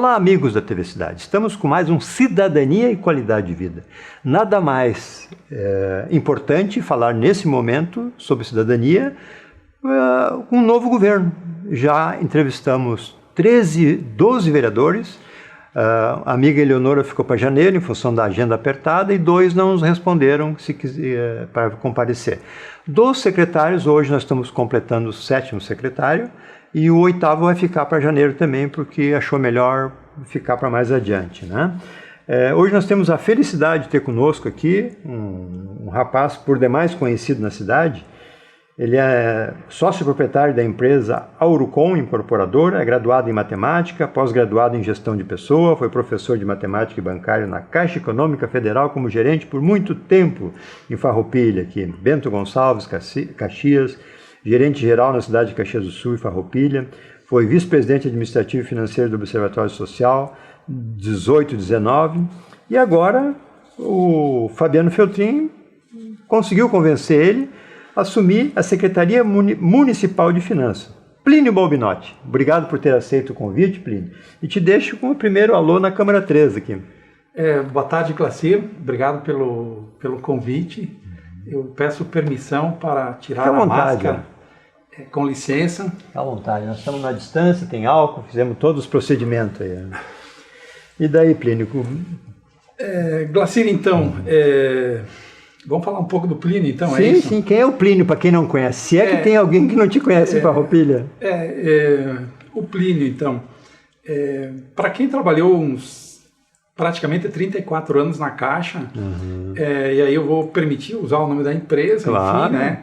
Olá, amigos da TV Cidade. Estamos com mais um Cidadania e Qualidade de Vida. Nada mais importante falar nesse momento sobre cidadania com um novo governo. Já entrevistamos 12 vereadores. A amiga Eleonora ficou para janeiro em função da agenda apertada e 2 não nos responderam para comparecer. Dos secretários, hoje nós estamos completando o 7º secretário. E o 8º vai ficar para janeiro também, porque achou melhor ficar para mais adiante, né? Hoje nós temos a felicidade de ter conosco aqui um rapaz por demais conhecido na cidade. Ele é sócio proprietário da empresa Aurucom Incorporadora, é graduado em matemática, pós-graduado em gestão de pessoa, foi professor de matemática e bancário na Caixa Econômica Federal como gerente por muito tempo em Farroupilha, aqui Bento Gonçalves, Caxias, gerente-geral na cidade de Caxias do Sul e Farroupilha, foi vice-presidente administrativo e financeiro do Observatório Social 18 e 19, e agora o Fabiano Feltrin conseguiu convencer ele a assumir a Secretaria Municipal de Finanças. Plínio Balbinotti, obrigado por ter aceito o convite, Plínio, e te deixo com o primeiro alô na Câmara 3 aqui. Boa tarde, Glacir, obrigado pelo convite. Eu peço permissão para tirar a máscara. Com licença. Fica à vontade, nós estamos na distância, tem álcool, fizemos todos os procedimentos aí. E daí, Plínio? Glacir, então, vamos falar um pouco do Plínio, então, sim, é isso? Sim, quem é o Plínio, para quem não conhece? Se é que tem alguém que não te conhece em Farroupilha. O Plínio, então, para quem trabalhou praticamente 34 anos na Caixa, e aí eu vou permitir usar o nome da empresa, claro. Enfim, né?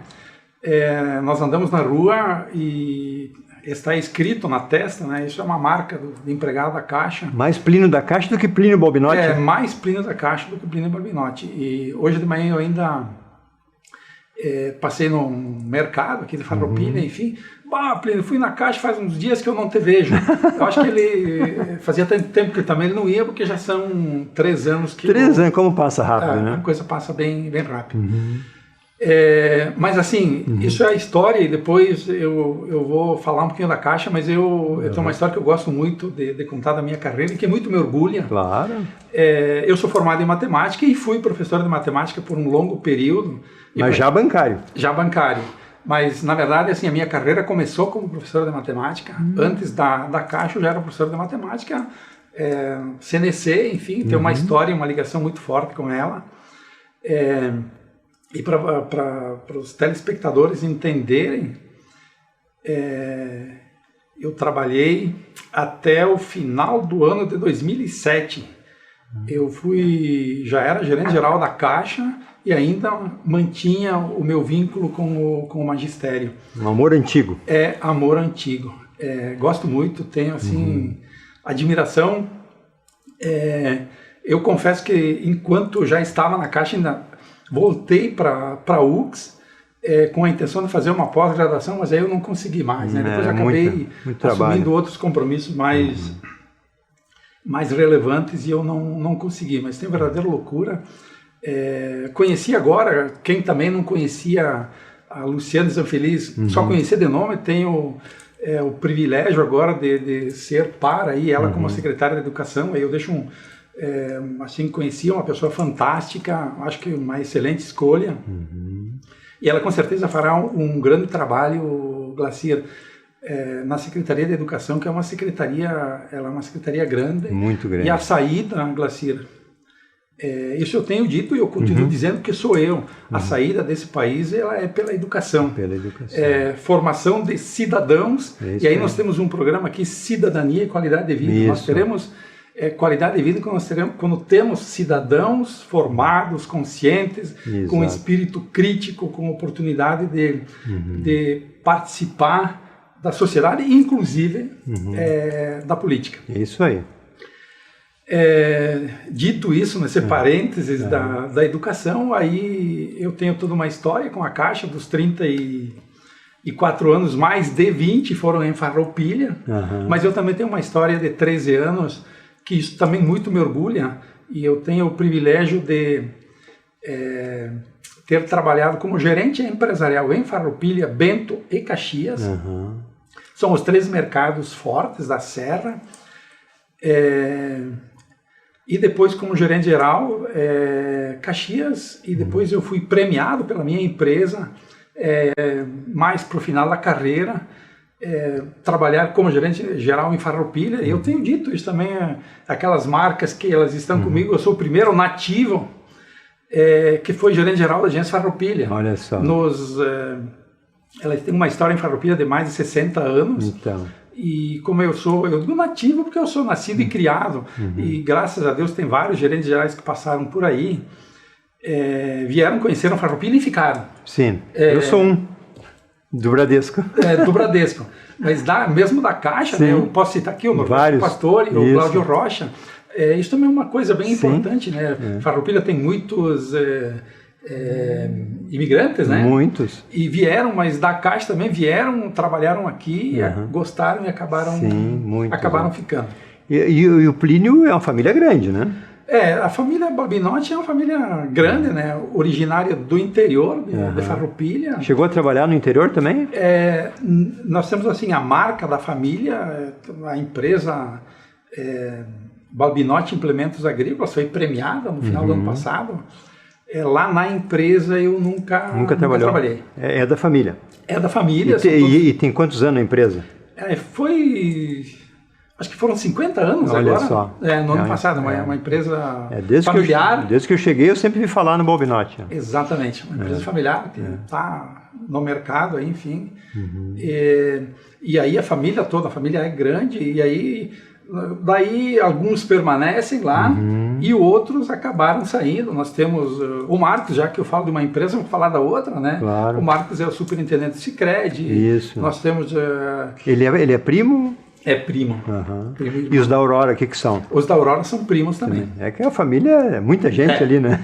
Nós andamos na rua e está escrito na testa, né? Isso é uma marca do empregado da Caixa. Mais Plínio da Caixa do que Plínio Balbinotti? Mais Plínio da Caixa do que Plínio Balbinotti. E hoje de manhã eu ainda passei no mercado aqui de Farroupilha, enfim. Plínio, fui na Caixa faz uns dias que eu não te vejo. Eu acho que ele fazia tanto tempo que também ele não ia, porque já são 3 anos que... 3 anos, como passa rápido, né? A coisa passa bem rápido. Mas assim, isso é a história, e depois eu vou falar um pouquinho da Caixa, mas eu tenho uma história que eu gosto muito de contar da minha carreira e que muito me orgulha. Claro. Eu sou formado em matemática e fui professor de matemática por um longo período. Mas já bancário. Já bancário. Mas, na verdade, assim, a minha carreira começou como professor de matemática. Antes da Caixa eu já era professor de matemática, CNC, enfim, tem uma história, uma ligação muito forte com ela. E para os telespectadores entenderem, eu trabalhei até o final do ano de 2007. Eu já era gerente geral da Caixa e ainda mantinha o meu vínculo com o magistério. Um amor antigo. Amor antigo. Gosto muito, tenho assim, admiração. Eu confesso que enquanto já estava na Caixa, ainda voltei para a UX com a intenção de fazer uma pós-graduação, mas aí eu não consegui mais, né? Depois eu acabei assumindo outros compromissos mais relevantes e eu não consegui, mas tem verdadeira loucura. Conheci agora, quem também não conhecia a Luciane Zanfeliz, só conhecia de nome, tenho o privilégio agora de ser par aí, ela como secretária de Educação, aí eu deixo assim, conhecia uma pessoa fantástica, acho que uma excelente escolha, e ela com certeza fará um grande trabalho, Glacir, na Secretaria de Educação, que é uma secretaria, ela é uma secretaria grande. Muito grande. E a saída, Glacir, isso eu tenho dito e eu continuo dizendo que sou eu. A saída desse país, ela é pela educação. Pela educação. Formação de cidadãos, e aí nós temos um programa aqui, Cidadania e Qualidade de Vida. Nós teremos qualidade de vida quando temos cidadãos formados, conscientes, com espírito crítico, com oportunidade de participar da sociedade, inclusive da política. Isso aí. Dito isso, nesse parênteses da educação, aí eu tenho toda uma história com a Caixa dos 34 anos, mais de 20 foram em Farroupilha, mas eu também tenho uma história de 13 anos, que isso também muito me orgulha, e eu tenho o privilégio de ter trabalhado como gerente empresarial em Farroupilha, Bento e Caxias. São os 3 mercados fortes da Serra. E depois, como gerente geral, Caxias, e depois eu fui premiado pela minha empresa, mais para o final da carreira, trabalhar como gerente geral em Farroupilha. E eu tenho dito isso também, aquelas marcas que elas estão comigo, eu sou o primeiro nativo que foi gerente geral da agência Farroupilha. Olha só. Ela tem uma história em Farroupilha de mais de 60 anos. Então. E como eu digo nativo porque eu sou nascido e criado, e graças a Deus tem vários gerentes gerais que passaram por aí, vieram, conheceram Farroupilha e ficaram. Sim, eu sou um, do Bradesco. Do Bradesco, mas mesmo da Caixa, né, eu posso citar aqui o Norberto Pastore, o Cláudio Rocha, isso também é uma coisa bem importante, né? Farroupilha tem muitos imigrantes, né? Muitos. E vieram, mas da Caixa também vieram, trabalharam aqui, gostaram e acabaram ficando. E o Plínio é uma família grande, né? A família Balbinotti é uma família grande, né? Originária do interior de Farroupilha. Chegou a trabalhar no interior também? Nós temos assim a marca da família, a empresa Balbinotti Implementos Agrícolas foi premiada no final do ano passado. Lá na empresa eu nunca trabalhei. É da família? É da família. E tem quantos anos a empresa? Acho que foram 50 anos. Olha agora. Só. No ano passado, uma empresa familiar. Desde que eu cheguei eu sempre vi falar no Balbinotti. Exatamente, uma empresa familiar que está no mercado, aí, enfim. E aí a família toda, a família é grande, e aí daí alguns permanecem lá e outros acabaram saindo. Nós temos o Marcos, já que eu falo de uma empresa, vou falar da outra, né? Claro. O Marcos é o superintendente do Sicredi. Isso. Nós temos... Ele é primo? É primo. E os da Aurora, o que são? Os da Aurora são primos também. É que a família é muita gente ali, né?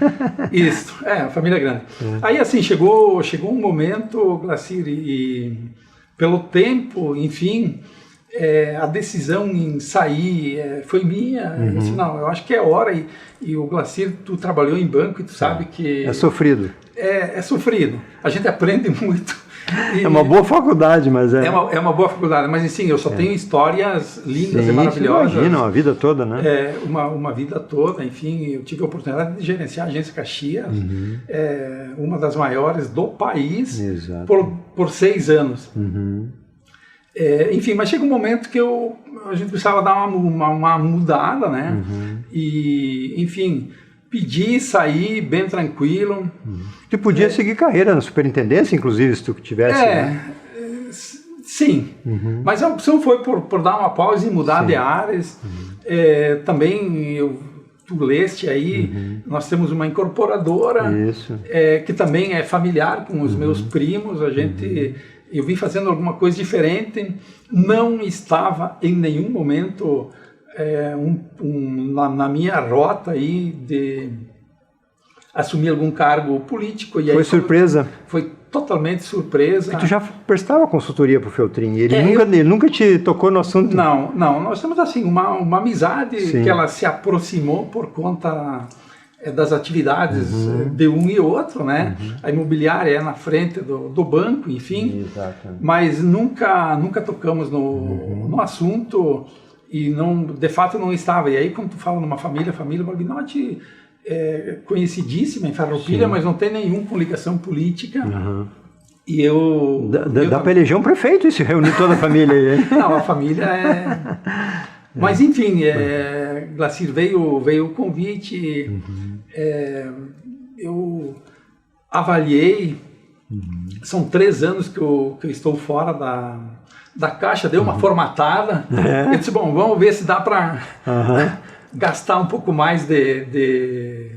Isso, a família é grande. Aí assim, chegou um momento, Glacir, e pelo tempo, enfim... a decisão em sair foi minha. Eu disse, não, eu acho que é hora. E o Glacir, tu trabalhou em banco e tu sabe que... É sofrido. É sofrido. A gente aprende muito. É uma boa faculdade, mas é uma boa faculdade, mas assim, eu só tenho histórias lindas e maravilhosas. Imagina, uma vida toda, né? Uma vida toda, enfim. Eu tive a oportunidade de gerenciar a agência Caxias, uma das maiores do país, por 6 anos. Enfim, mas chega um momento que a gente precisava dar uma mudada, né? E, enfim, pedi sair bem tranquilo. Tu podia seguir carreira na superintendência, inclusive, se tu tivesse, né? Sim, mas a opção foi por dar uma pausa e mudar de áreas. Também tu leste aí, nós temos uma incorporadora que também é familiar com os meus primos. Eu vim fazendo alguma coisa diferente, não estava em nenhum momento na minha rota aí de assumir algum cargo político. E aí foi surpresa? Foi totalmente surpresa. E tu já prestava consultoria para o Feltrin? Ele nunca te tocou no assunto? Não, nós temos assim uma amizade que ela se aproximou por conta das atividades de um e outro, né? A imobiliária é na frente do banco, enfim. Exatamente. Mas nunca tocamos no assunto e de fato não estava. E aí quando tu fala numa família, a família Balbinotti é conhecidíssima em Farroupilha, mas não tem nenhum com ligação política. E dá para eleger um prefeito e se reunir toda a família aí. Não, a família Mas enfim, Glacir, veio o convite, eu avaliei, são 3 anos que eu estou fora da Caixa, dei uma formatada, eu disse, bom, vamos ver se dá para gastar um pouco mais de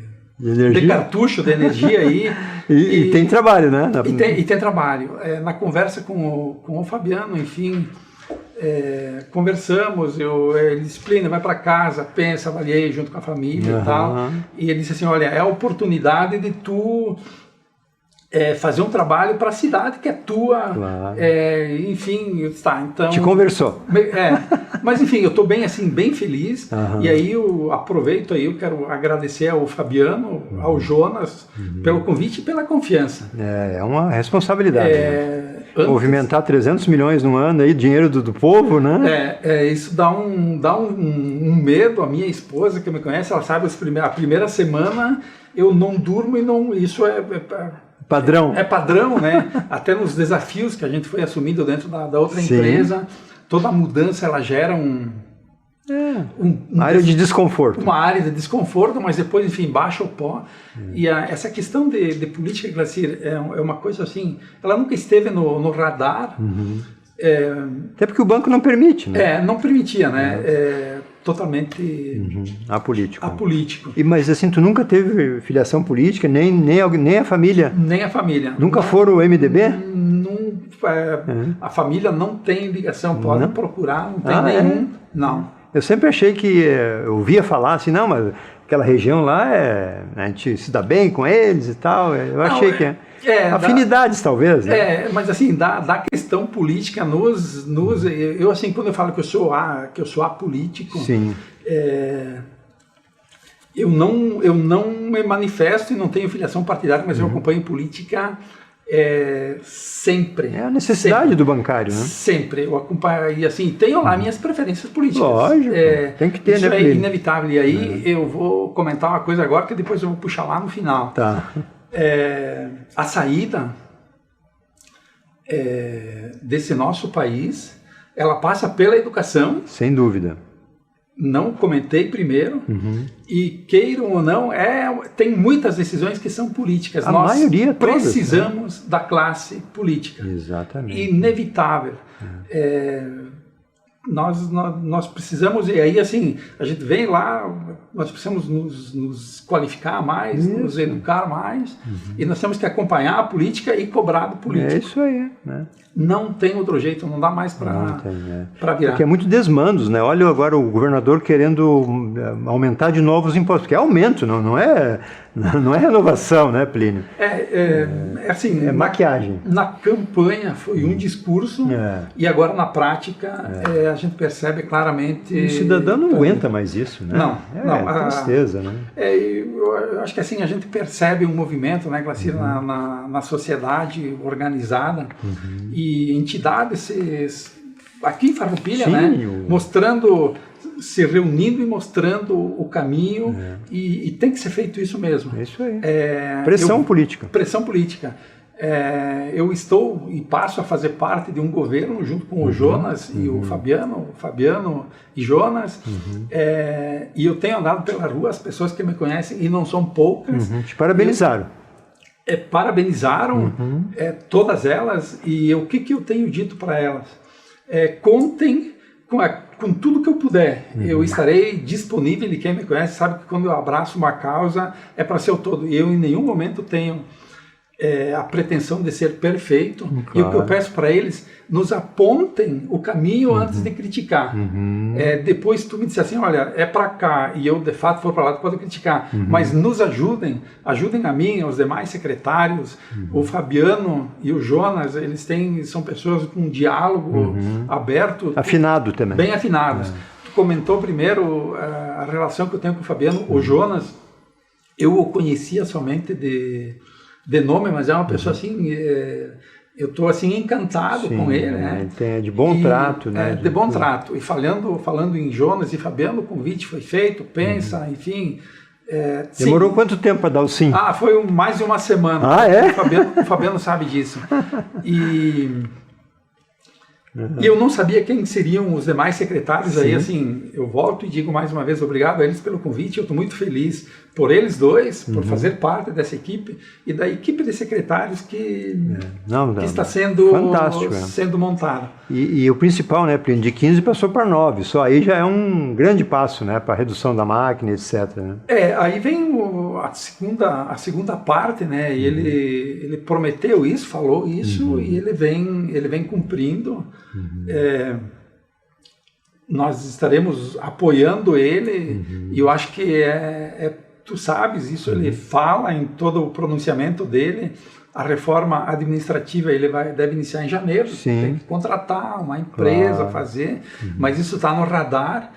cartucho, de energia aí. E tem trabalho, né? E tem trabalho. Na conversa com o Fabiano, enfim... conversamos, ele disse, Plínio, vai para casa, pensa, avaliei junto com a família e tal, e ele disse assim, olha, é a oportunidade de tu fazer um trabalho para a cidade que é tua, enfim, eu disse, tá, então... Te conversou. Mas enfim, eu estou bem assim, bem feliz, e aí eu aproveito aí, eu quero agradecer ao Fabiano, ao Jonas, pelo convite e pela confiança. É uma responsabilidade. Movimentar 300 milhões no ano aí, dinheiro do povo, né? Isso dá um medo. A minha esposa, que me conhece, ela sabe, a primeira semana eu não durmo e não... Isso padrão. É padrão, né? Até nos desafios que a gente foi assumindo dentro da outra empresa, toda mudança ela gera uma área de desconforto. Uma área de desconforto, mas depois, enfim, baixa o pó. E essa questão de política, Glacir, é uma coisa assim, ela nunca esteve no radar. Até porque o banco não permite, né? Não permitia, né? Totalmente apolítico. Mas assim, tu nunca teve filiação política, nem a família? Nem a família. Nunca foram o MDB? A família não tem ligação, pode procurar, não tem nenhum, não. Eu sempre achei que, eu ouvia falar assim, não, mas aquela região lá, a gente se dá bem com eles e tal, eu achei que afinidades talvez, né? Mas assim, da questão política eu assim, quando eu falo que eu sou apolítico, sim. Eu não me manifesto e não tenho filiação partidária, mas eu acompanho política sempre. É a necessidade do bancário, né? Sempre. Eu acompanho, e assim, tenho lá minhas preferências políticas. Lógico, tem que ter, isso né? É inevitável. E aí eu vou comentar uma coisa agora que depois eu vou puxar lá no final. Tá. A saída desse nosso país, ela passa pela educação. Sem dúvida. Não comentei primeiro, e queiram ou não, tem muitas decisões que são políticas. Nós maioria precisamos da classe política. Exatamente. Inevitável. Nós precisamos, e aí assim, a gente vem lá, nós precisamos nos qualificar mais, nos educar mais, e nós temos que acompanhar a política e cobrar do político. É isso aí, né? Não tem outro jeito, não dá mais para virar. Porque é muito desmandos, né? Olha agora o governador querendo aumentar de novo os impostos, que é aumento, não é renovação, né, Plínio? Assim, maquiagem. Na campanha foi um discurso, e agora na prática a gente percebe claramente... E o cidadão não aguenta mais isso, né? Não. Tristeza, né? Eu acho que assim, a gente percebe um movimento, né, Glacir, na sociedade organizada, e entidades aqui em Farroupilha, né, se reunindo e mostrando o caminho, e tem que ser feito isso mesmo. É isso aí. Pressão política. Pressão política. Eu estou e passo a fazer parte de um governo junto com o Jonas e o Fabiano e Jonas, e eu tenho andado pela rua, as pessoas que me conhecem, e não são poucas. Te parabenizaram. Parabenizaram todas elas, e o que eu tenho dito para elas? Contem com tudo que eu puder. Eu estarei disponível, e quem me conhece sabe que quando eu abraço uma causa é para ser o todo, e eu em nenhum momento tenho a pretensão de ser perfeito, e o que eu peço para eles, nos apontem o caminho antes de criticar. Depois tu me disser assim, olha, é para cá, e eu de fato for para lá, tu pode criticar, mas nos ajudem a mim, aos demais secretários, o Fabiano e o Jonas, são pessoas com um diálogo aberto. Afinado também. Bem afinados. Tu comentou primeiro a relação que eu tenho com o Fabiano. O Jonas, eu o conhecia somente de nome, mas é uma pessoa assim, eu estou assim encantado com ele, né? É de bom trato, né? De bom trato. E falando em Jonas e Fabiano, o convite foi feito, pensa, enfim. Demorou quanto tempo para dar o sim? Foi mais de uma semana. O Fabiano sabe disso. E eu não sabia quem seriam os demais secretários. Aí, assim, eu volto e digo mais uma vez obrigado a eles pelo convite. Eu estou muito feliz por eles dois, por fazer parte dessa equipe e da equipe de secretários que está sendo montada. E o principal, né, de 15 passou para 9. Só aí já é um grande passo, né, para a redução da máquina, etc. Né? Aí vem a segunda parte, né? E ele prometeu isso, falou isso, e ele vem cumprindo. Nós estaremos apoiando ele, e eu acho que tu sabes isso, ele fala em todo o pronunciamento dele. A reforma administrativa deve iniciar em janeiro. Tem que contratar uma empresa, fazer, mas isso está no radar,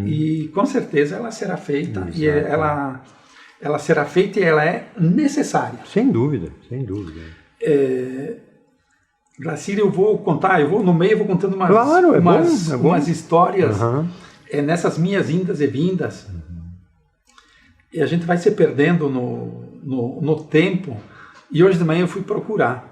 e com certeza ela será feita. E ela será feita, e ela é necessária. Sem dúvida, sem dúvida. Glacir, eu vou contar, no meio eu vou contando umas histórias nessas minhas indas e vindas. E a gente vai se perdendo no tempo. E hoje de manhã eu fui procurar.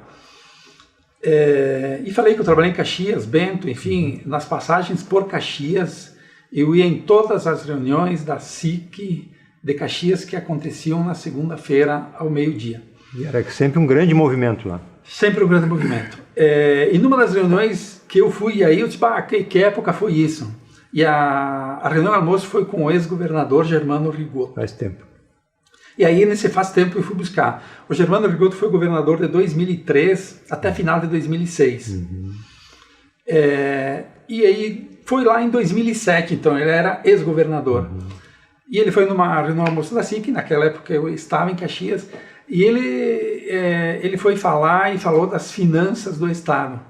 E falei que eu trabalhei em Caxias, Bento, enfim, nas passagens por Caxias, eu ia em todas as reuniões da SIC de Caxias que aconteciam na segunda-feira ao meio-dia. E era sempre um grande movimento lá. Sempre um grande movimento. E numa das reuniões que eu fui aí, eu disse, que época foi isso? E a reunião de almoço foi com o ex-governador Germano Rigoto. Faz tempo. E aí, nesse faz tempo, eu fui buscar. O Germano Rigoto foi governador de 2003 até final de 2006. E aí, foi lá em 2007, então, ele era ex-governador. E ele foi numa reunião de almoço da SIC, naquela época eu estava em Caxias, e ele foi falar e falou das finanças do Estado.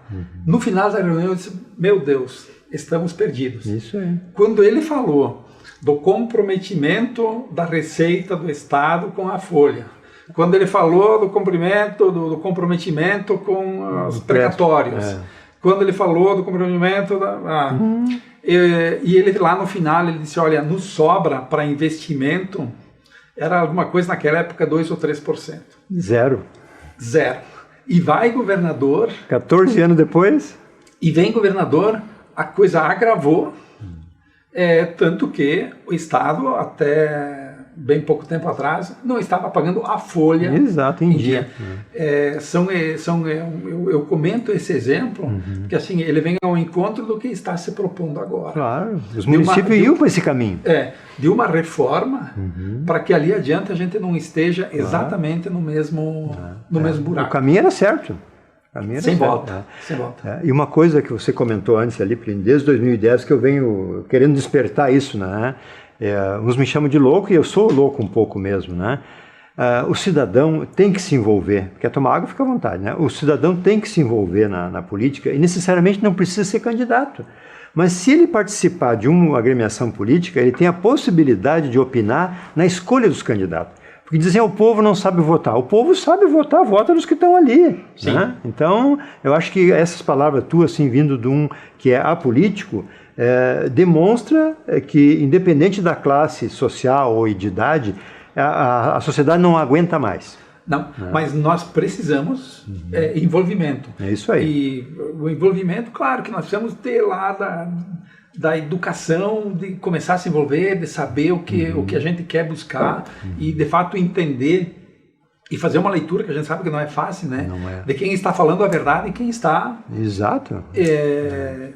No final da reunião, eu disse, meu Deus, estamos perdidos. Isso aí. Quando ele falou do comprometimento da receita do Estado com a folha, quando ele falou do comprometimento com os precatórios, quando ele falou do comprometimento e ele lá no final ele disse, olha, nos sobra para investimento, era alguma coisa naquela época 2 ou 3%. Zero. E vai governador... 14 anos depois... E vem governador, a coisa agravou, tanto que o Estado, até bem pouco tempo atrás, não estava pagando a folha. Exato, em dia. Eu comento esse exemplo, que assim, ele vem ao encontro do que está se propondo agora. Claro, os municípios iam para esse caminho. De uma reforma, para que ali adiante a gente não esteja exatamente no mesmo buraco. O caminho era certo. Sem volta. E uma coisa que você comentou antes ali, desde 2010, que eu venho querendo despertar isso, né? Uns me chamam de louco e eu sou louco um pouco mesmo, né? O cidadão tem que se envolver, quer tomar água, fica à vontade, né? O cidadão tem que se envolver na política e necessariamente não precisa ser candidato. Mas se ele participar de uma agremiação política, ele tem a possibilidade de opinar na escolha dos candidatos. Porque dizem, o povo não sabe votar. O povo sabe votar, vota nos que estão ali. Né? Então, eu acho que essas palavras tuas, assim, vindo de um que é apolítico, demonstra que, independente da classe social ou de idade, a sociedade não aguenta mais. Não, mas nós precisamos envolvimento. É isso aí. E o envolvimento, claro que nós precisamos ter lá da educação, de começar a se envolver, de saber o que a gente quer buscar e, de fato, entender e fazer uma leitura, que a gente sabe que não é fácil, né? Não é. De quem está falando a verdade e quem está... Exato.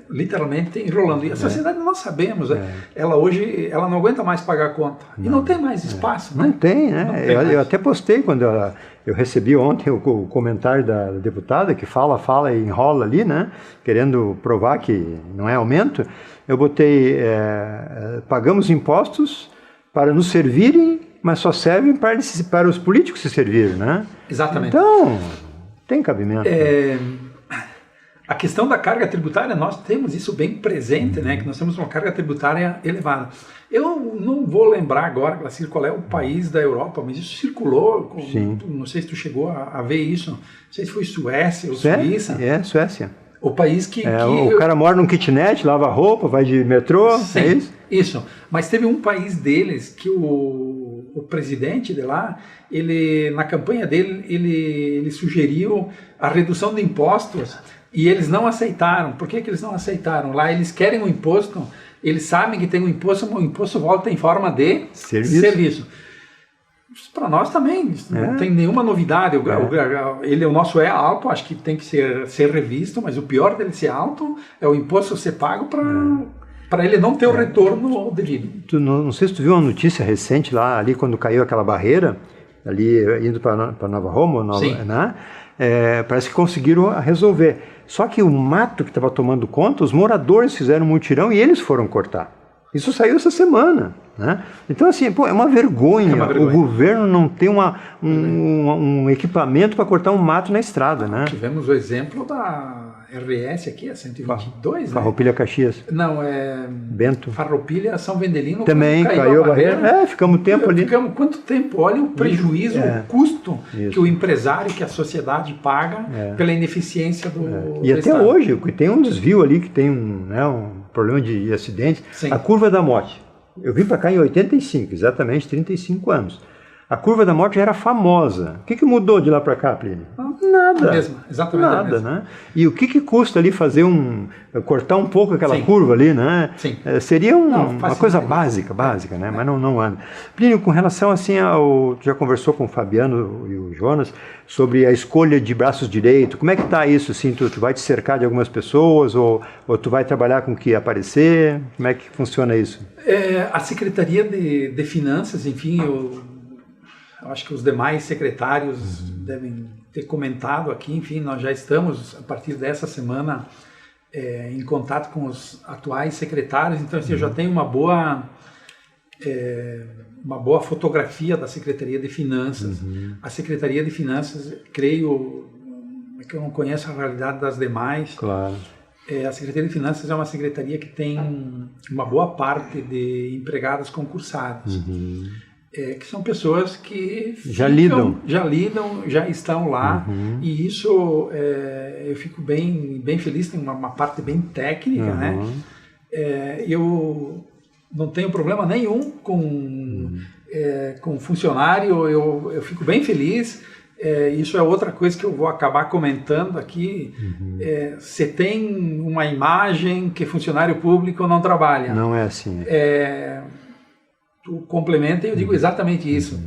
Literalmente enrolando. E a sociedade, nós sabemos, ela hoje ela não aguenta mais pagar a conta. E não tem mais espaço. Não tem, né? Eu até postei quando eu recebi ontem o comentário da deputada que fala e enrola ali, né? Querendo provar que não é aumento. Eu botei, pagamos impostos para nos servirem, mas só servem para os políticos se servirem, né? Exatamente. Então, tem cabimento. A questão da carga tributária, nós temos isso bem presente, né? Que nós temos uma carga tributária elevada. Eu não vou lembrar agora, Glacir, qual é o país da Europa, mas isso circulou. Não sei se tu chegou a ver isso. Não sei se foi Suécia ou Suíça. Suécia. O país que o cara mora num kitnet, lava roupa, vai de metrô, sim, é isso? Isso. Mas teve um país deles que o presidente de lá, na campanha dele, ele sugeriu a redução de impostos e eles não aceitaram. Por que eles não aceitaram? Lá eles querem um imposto, eles sabem que tem um imposto, mas o imposto volta em forma de serviço. Para nós também, não tem nenhuma novidade. O nosso é alto, acho que tem que ser revisto, mas o pior dele ser alto é o imposto ser pago para ele não ter o retorno devido. Não sei se tu viu uma notícia recente lá, ali quando caiu aquela barreira, ali indo para Nova Roma, né? Parece que conseguiram resolver. Só que o mato que estava tomando conta, os moradores fizeram um mutirão e eles foram cortar. Isso saiu essa semana, né? Então, assim, é uma vergonha. O governo não tem um equipamento para cortar um mato na estrada, né? Tivemos o exemplo da RS aqui, a 122, né? Farroupilha Caxias. Não, é... Bento. Farroupilha, São Vendelino. Também caiu a barreira. Ficamos tempo ali. Ficamos quanto tempo? Olha o prejuízo, o custo Isso. que o empresário, que a sociedade paga pela ineficiência do E até Estado. hoje, tem um desvio ali, que tem um problema de acidente. Sim. A curva da morte. Eu vim para cá em 85, exatamente 35 anos. A curva da morte já era famosa. O que mudou de lá para cá, Plínio? Nada. Exatamente a Nada, mesma. né? E o que custa ali fazer cortar um pouco aquela curva ali, né? Sim. Seria uma coisa básica, né? Mas não anda. Plínio, com relação assim tu já conversou com o Fabiano e o Jonas sobre a escolha de braços direito. Como é que está isso? Assim, tu vai te cercar de algumas pessoas ou tu vai trabalhar com o que aparecer? Como é que funciona isso? A Secretaria de Finanças, enfim, eu acho que os demais secretários devem ter comentado aqui, enfim, nós já estamos, a partir dessa semana, em contato com os atuais secretários, então assim, eu já tenho uma boa fotografia da Secretaria de Finanças. A Secretaria de Finanças, creio, que eu não conheço a realidade das demais. Claro. A Secretaria de Finanças é uma secretaria que tem uma boa parte de empregados concursados. Que são pessoas que já lidam, já estão lá, e isso eu fico bem feliz, tem uma parte bem técnica, né? Eu não tenho problema nenhum com funcionário, eu fico bem feliz. Isso é outra coisa que eu vou acabar comentando aqui. Você tem uma imagem que funcionário público não trabalha. Não é assim. Tu complementa e eu digo exatamente isso.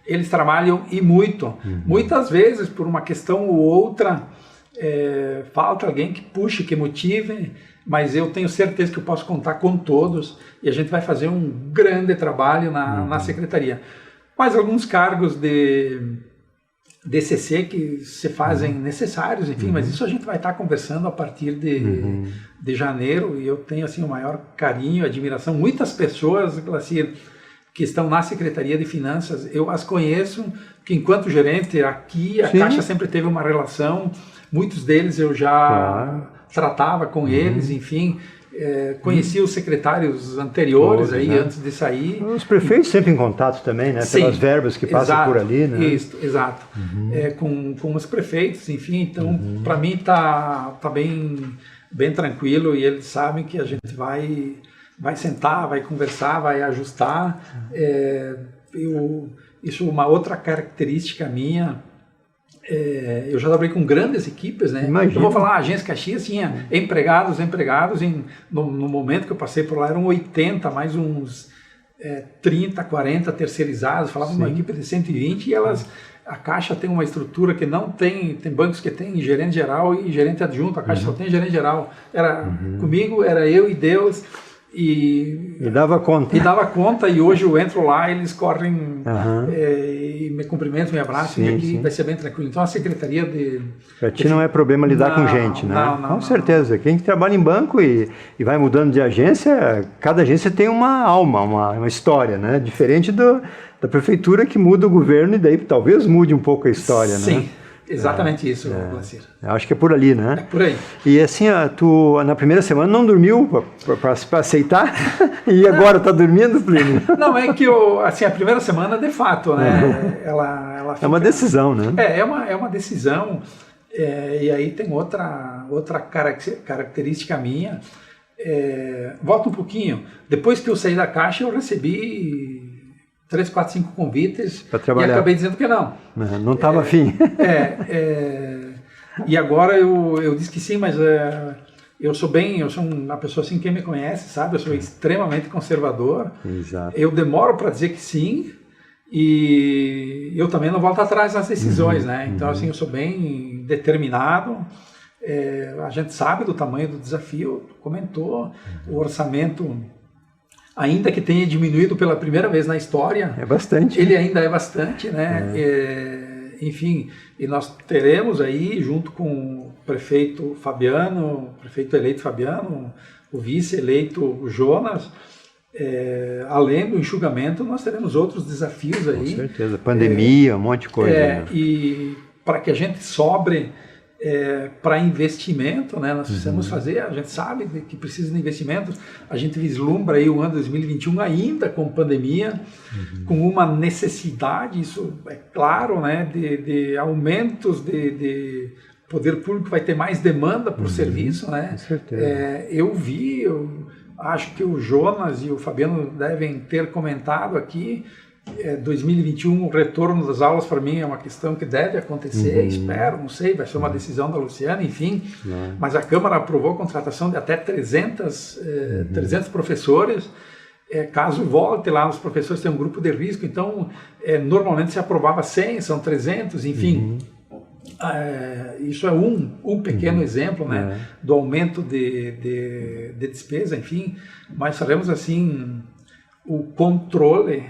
Eles trabalham e muito. Muitas vezes, por uma questão ou outra, falta alguém que puxe, que motive, mas eu tenho certeza que eu posso contar com todos e a gente vai fazer um grande trabalho na secretaria. Mas alguns cargos de DCC que se fazem necessários, enfim, mas isso a gente vai estar conversando a partir de janeiro, e eu tenho assim o maior carinho, admiração. Muitas pessoas, Glacir, que estão na Secretaria de Finanças, eu as conheço, que enquanto gerente aqui, a Caixa sempre teve uma relação, muitos deles eu já tratava com eles, enfim, conhecia os secretários anteriores aí, antes de sair. Os prefeitos sempre em contato também, né? Pelas verbas que passam por ali, né? Isso, exato. Com os prefeitos, enfim, então, para mim tá bem tranquilo, e eles sabem que a gente vai sentar, vai conversar, vai ajustar. Isso é uma outra característica minha. Eu já trabalhei com grandes equipes, né? Imagina. Eu vou falar, a Agência Caxias tinha empregados, no momento que eu passei por lá eram 80, mais uns 30, 40 terceirizados, falava uma equipe de 120, e a Caixa tem uma estrutura que não tem bancos que tem gerente geral e gerente adjunto, a Caixa só tem gerente geral. Comigo era eu e Deus. E dava conta. E hoje eu entro lá, eles correm e me cumprimentam, me abraçam, e aqui vai ser bem tranquilo. Então a Secretaria de... Para ti não é problema lidar com gente, né? Não, com certeza. Quem trabalha em banco e vai mudando de agência, cada agência tem uma alma, uma história, né? Diferente da prefeitura, que muda o governo e daí talvez mude um pouco a história, né? Sim. Exatamente isso, Glacir. Acho que é por ali, né? É por aí. E assim, tu na primeira semana não dormiu para aceitar? E agora está dormindo, Plínio? Não, é que a primeira semana, de fato, né? Ela fica, é uma decisão, né? É uma decisão. E aí tem outra característica minha. Volta um pouquinho. Depois que eu saí da Caixa, eu recebi 3, 4, 5 convites e acabei dizendo que não. Não estava afim. E agora eu disse que sim, mas eu sou uma pessoa assim, quem me conhece sabe, eu sou extremamente conservador. Exato. Eu demoro para dizer que sim, e eu também não volto atrás nas decisões, né? Então assim, eu sou bem determinado. A gente sabe do tamanho do desafio, comentou, o orçamento, ainda que tenha diminuído pela primeira vez na história, é bastante. Ele ainda é bastante, né? Enfim, e nós teremos aí, junto com o prefeito eleito Fabiano, o vice eleito Jonas, além do enxugamento, nós teremos outros desafios aí. Com certeza, pandemia, um monte de coisa. E para que a gente sobre para investimento, né? Nós precisamos fazer, a gente sabe que precisa de investimentos, a gente vislumbra aí o ano 2021 ainda com pandemia, com uma necessidade, isso é claro, né? De aumentos de poder público, vai ter mais demanda por serviço, né? Com certeza. Eu acho que o Jonas e o Fabiano devem ter comentado aqui, 2021, o retorno das aulas para mim é uma questão que deve acontecer, espero, não sei, vai ser uma decisão da Luciana, enfim, mas a Câmara aprovou a contratação de até 300 professores, caso volte lá, os professores têm um grupo de risco, então normalmente se aprovava 100, são 300, enfim, isso é um pequeno exemplo, né, do aumento de despesa, enfim, mas faremos assim o controle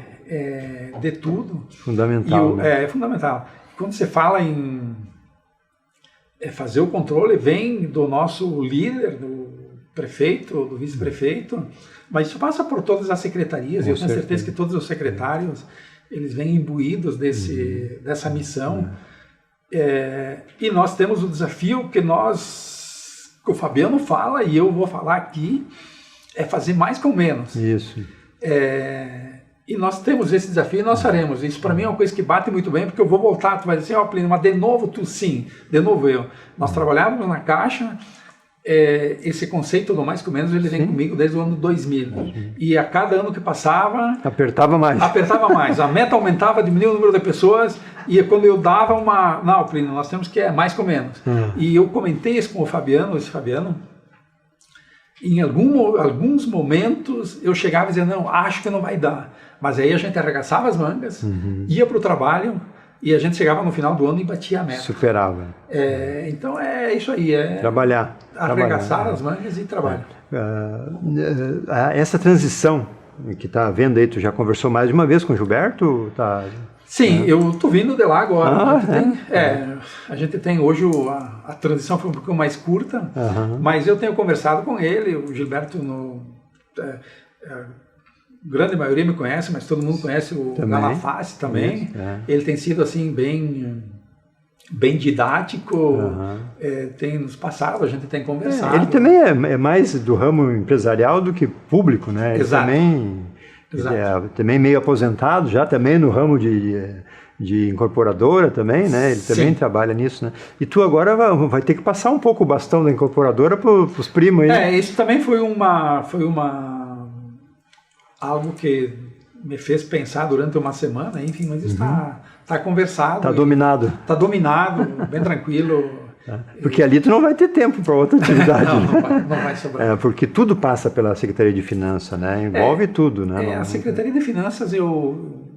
de tudo. Fundamental. É fundamental. Quando você fala em fazer o controle, vem do nosso líder, do prefeito, do vice-prefeito, mas isso passa por todas as secretarias, e eu tenho certeza que todos os secretários eles vêm imbuídos dessa missão. E nós temos o desafio que o Fabiano fala, e eu vou falar aqui, é fazer mais com menos. Isso. E nós temos esse desafio e nós faremos. Isso para mim é uma coisa que bate muito bem, porque eu vou voltar, tu vai dizer assim, Plínio, mas de novo tu? Sim, de novo eu. Nós trabalhávamos na Caixa, esse conceito do mais com menos, ele vem comigo desde o ano 2000. E a cada ano que passava... Apertava mais. A meta aumentava, diminuía o número de pessoas, e quando eu dava uma... Não, Plínio, nós temos que mais com menos. E eu comentei isso com o Fabiano, em alguns momentos eu chegava e dizia, não, acho que não vai dar. Mas aí a gente arregaçava as mangas, ia para o trabalho e a gente chegava no final do ano e batia a meta. Superava. Então é isso aí. Trabalhar. Arregaçar as mangas e trabalhar. Essa transição que está havendo aí, tu já conversou mais de uma vez com o Gilberto? Sim, eu estou vindo de lá agora. A gente tem hoje, a transição foi um pouco mais curta, mas eu tenho conversado com ele, o Gilberto, grande maioria me conhece, mas todo mundo conhece o Galaface também. Ele tem sido assim bem didático, tem nos passado, a gente tem conversado. Ele também é mais do ramo empresarial do que público, né? Ele Exato. Também meio aposentado, já também no ramo de incorporadora também, né? Ele também trabalha nisso, né? E tu agora vai ter que passar um pouco o bastão da incorporadora para os primos aí. Isso também foi algo que me fez pensar durante uma semana, enfim, mas isso está conversado. Está dominado. Está dominado, bem tranquilo. Porque ali tu não vai ter tempo para outra atividade. não vai sobrar. Porque tudo passa pela Secretaria de Finanças, né? Envolve tudo, né? A Secretaria de Finanças, eu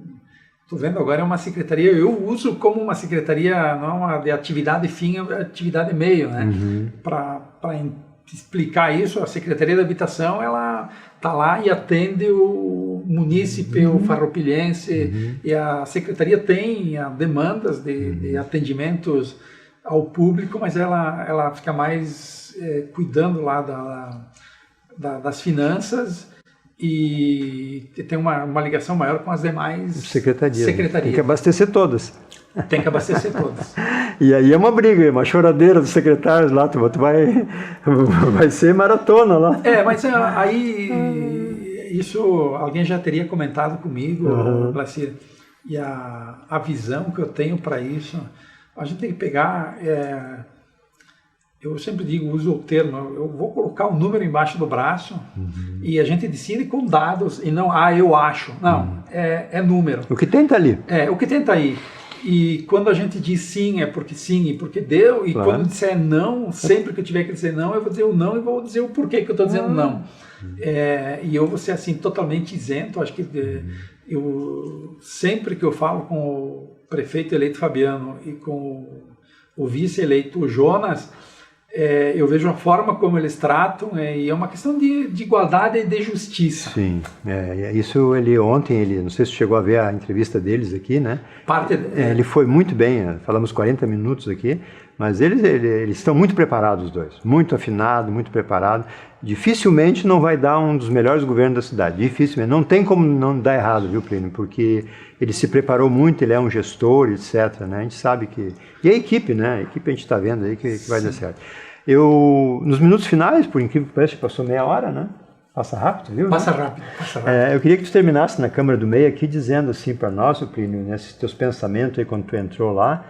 estou vendo agora, é uma secretaria, eu uso como uma secretaria, não é uma de atividade fim, é atividade meio, né? Para explicar isso, a Secretaria da Habitação, ela está lá e atende o munícipe, o farroupilhense, e a Secretaria tem demandas de atendimentos ao público, mas ela fica mais cuidando lá das finanças e tem uma ligação maior com as demais secretarias. Tem que abastecer todas. Tem que abastecer todas. E aí é uma briga, uma choradeira dos secretários lá, tu vai ser maratona lá. Mas aí isso alguém já teria comentado comigo, Placir, e a visão que eu tenho para isso, a gente tem que pegar, eu sempre digo, uso o termo, eu vou colocar um número embaixo do braço e a gente decide com dados e não, eu acho. Não, é número. O que tem tá ali. O que tem tá aí. E quando a gente diz sim, é porque sim e porque deu. E quando disser não, sempre que eu tiver que dizer não, eu vou dizer o não e vou dizer o porquê que eu estou dizendo não. E eu vou ser assim totalmente isento. Acho que sempre que eu falo com o prefeito eleito Fabiano e com o vice-eleito Jonas, eu vejo a forma como eles tratam e é uma questão de igualdade e de justiça. Sim, isso ontem, não sei se chegou a ver a entrevista deles aqui, né? Ele foi muito bem, falamos 40 minutos aqui, Mas eles estão muito preparados, os dois, muito afinados, muito preparados. Dificilmente não vai dar um dos melhores governos da cidade, dificilmente. Não tem como não dar errado, viu, Plínio? Porque ele se preparou muito, ele é um gestor, etc. Né? A gente sabe que... E a equipe, né? A equipe a gente está vendo aí que vai dar certo. Nos minutos finais, por incrível que pareça, passou meia hora, né? Passa rápido, viu? Passa rápido, passa rápido. Eu queria que tu terminasse na Câmara do Meio aqui dizendo assim para nós, Plínio, nesses teus pensamentos aí quando tu entrou lá,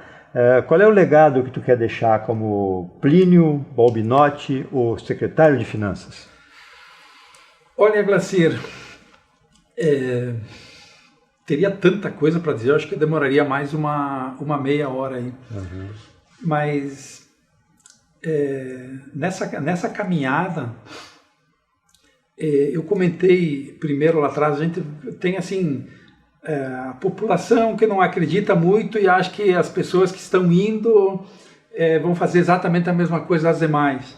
qual é o legado que tu quer deixar como Plínio Balbinotti, o secretário de Finanças? Olha, Glacir, teria tanta coisa para dizer, eu acho que demoraria mais uma meia hora aí. Uhum. Mas nessa caminhada, eu comentei primeiro lá atrás, a gente tem assim... a população que não acredita muito e acha que as pessoas que estão indo vão fazer exatamente a mesma coisa das demais.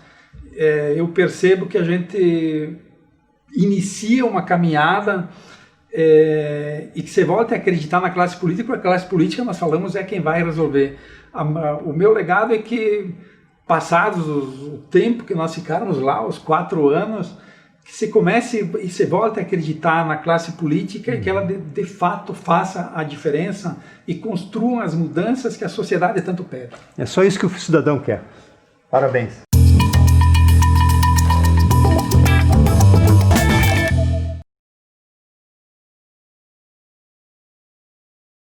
Eu percebo que a gente inicia uma caminhada e que você volte a acreditar na classe política, porque a classe política, nós falamos, é quem vai resolver. O meu legado é que, passados o tempo que nós ficamos lá, os 4 anos, que você comece e você volte a acreditar na classe política e que ela de fato faça a diferença e construa as mudanças que a sociedade tanto pede. É só isso que o cidadão quer. Parabéns.